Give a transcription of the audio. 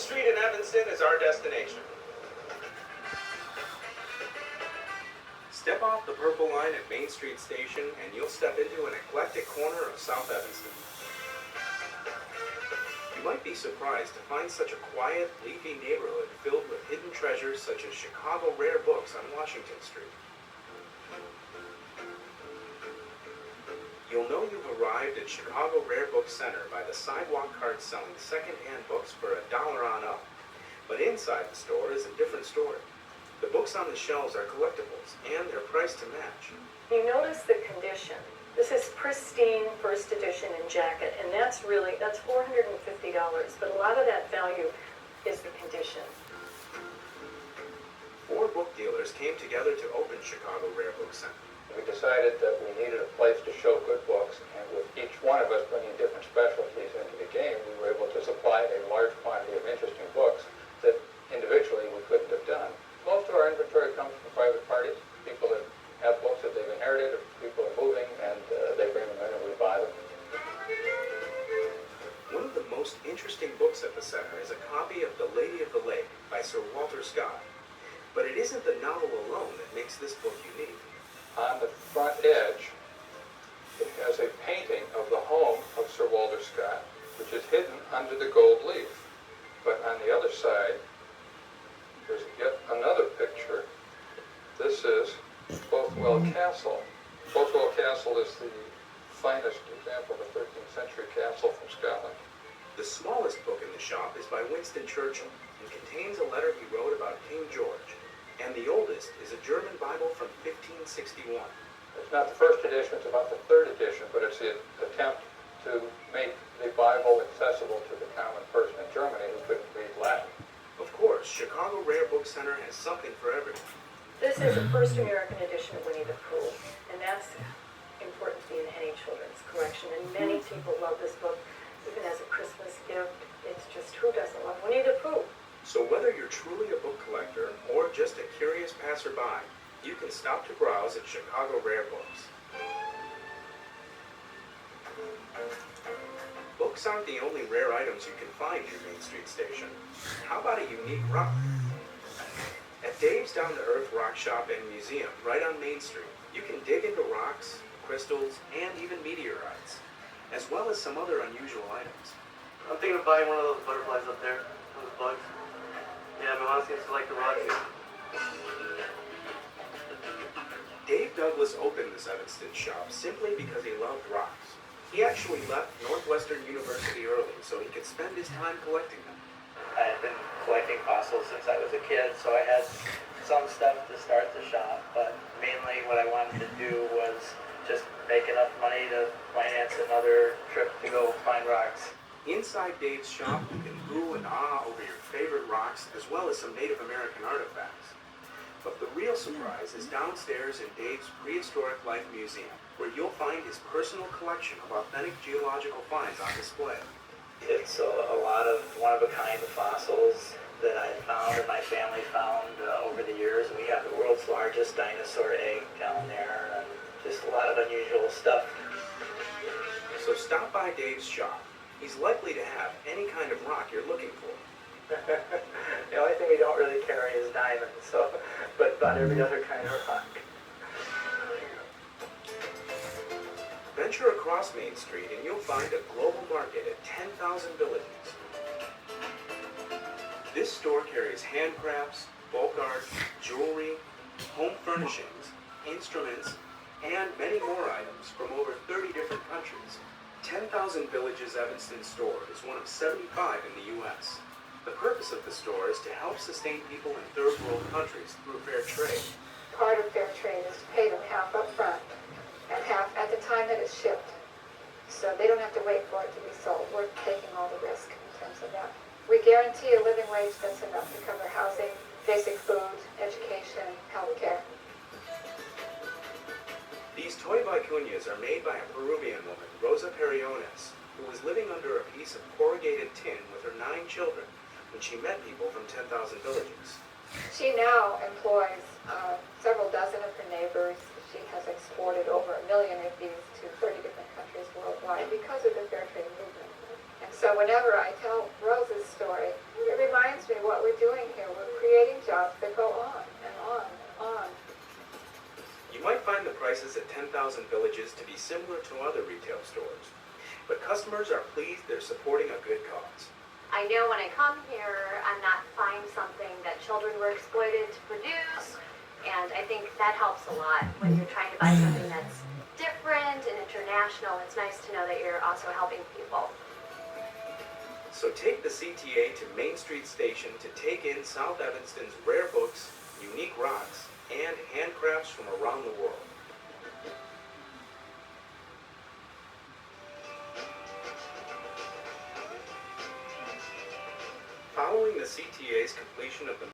Street in Evanston is our destination. Step off the Purple Line at Main Street Station and you'll step into an eclectic corner of South Evanston. You might be surprised to find such a quiet, leafy neighborhood filled with hidden treasures such as Chicago Rare Books on Washington Street. You'll know you've arrived at Chicago Rare Book Center by the sidewalk carts selling second-hand books for $1 on up. But inside the store is a different story. The books on the shelves are collectibles, and they're priced to match. You notice the condition. This is pristine first edition in jacket, and that's $450, but a lot of that value is the condition. 4 book dealers came together to open Chicago Rare Book Center. We decided that we needed a place to show good books, and with each one of us bringing different specialties into the game, we were able to supply a large quantity of interesting books that individually we couldn't have done. Most of our inventory comes from private parties, people that have books that they've inherited, or people are moving, and they bring them in and we buy them. One of the most interesting books at the center is a copy of The Lady of the Lake by Sir Walter Scott. But it isn't the novel alone that makes this book unique. On the front edge, it has a painting of the home of Sir Walter Scott, which is hidden under the gold leaf. But on the other side, there's yet another picture. This is Bothwell Castle. Bothwell Castle is the finest example of a 13th century castle from Scotland. The smallest book in the shop is by Winston Churchill and contains a letter he wrote about King George. And the oldest is a German Bible from 1561. It's not the first edition, it's about the 3rd edition, but it's the attempt to make the Bible accessible to the common person in Germany who couldn't read Latin. Of course, Chicago Rare Book Center has something for everyone. This is the first American edition of Winnie the Pooh, and that's important to be in any children's collection. And many people love this book, even as a Christmas gift. It's just, who doesn't love Winnie the Pooh? So whether you're truly a book collector or just a curious passerby, you can stop to browse at Chicago Rare Books. Books aren't the only rare items you can find near Main Street Station. How about a unique rock? At Dave's Down to Earth Rock Shop and Museum, right on Main Street, you can dig into rocks, crystals, and even meteorites, as well as some other unusual items. I'm thinking of buying one of those butterflies up there, those bugs. Yeah, my mom seems to like the rock too. Dave Douglas opened this Evanston shop simply because he loved rocks. He actually left Northwestern University early so he could spend his time collecting them. I had been collecting fossils since I was a kid, so I had some stuff to start the shop, but mainly what I wanted to do was just make enough money to finance another trip to go find rocks. Inside Dave's shop, you can ooh and ah over your favorite rocks, as well as some Native American artifacts. But the real surprise is downstairs in Dave's Prehistoric Life Museum, where you'll find his personal collection of authentic geological finds on display. It's a lot of one-of-a-kind fossils that I found and my family found over the years. We have the world's largest dinosaur egg down there, and just a lot of unusual stuff. So stop by Dave's shop. He's likely to have any kind of rock you're looking for. The only thing we don't really carry is diamonds, but about every other kind of rock. Venture across Main Street and you'll find a global market at 10,000 Villages. This store carries handcrafts, bulk art, jewelry, home furnishings, instruments, and many more items from over 30 different countries. 10,000 Villages Evanston store is one of 75 in the U.S. The purpose of the store is to help sustain people in third world countries through fair trade. Part of fair trade is to pay them half up front and half at the time that it's shipped. So they don't have to wait for it to be sold. We're taking all the risk in terms of that. We guarantee a living wage that's enough to cover housing, basic food, education, health care. These toy vicuñas are made by a Peruvian woman, Rosa Periones, who was living under a piece of corrugated tin with her 9 children when she met people from 10,000 Villages. She now employs several dozen of her neighbors. She has exported over 1 million of these to 30 different countries worldwide because of the fair trade movement. And so whenever I tell Rosa's story, it reminds at 10,000 Villages to be similar to other retail stores, but customers are pleased they're supporting a good cause. I know when I come here, I'm not buying something that children were exploited to produce, and I think that helps a lot when you're trying to buy something that's different and international. It's nice to know that you're also helping people. So take the CTA to Main Street Station to take in South Evanston's rare books, unique rocks, and handcrafts from around the world. Following the CTA's completion of the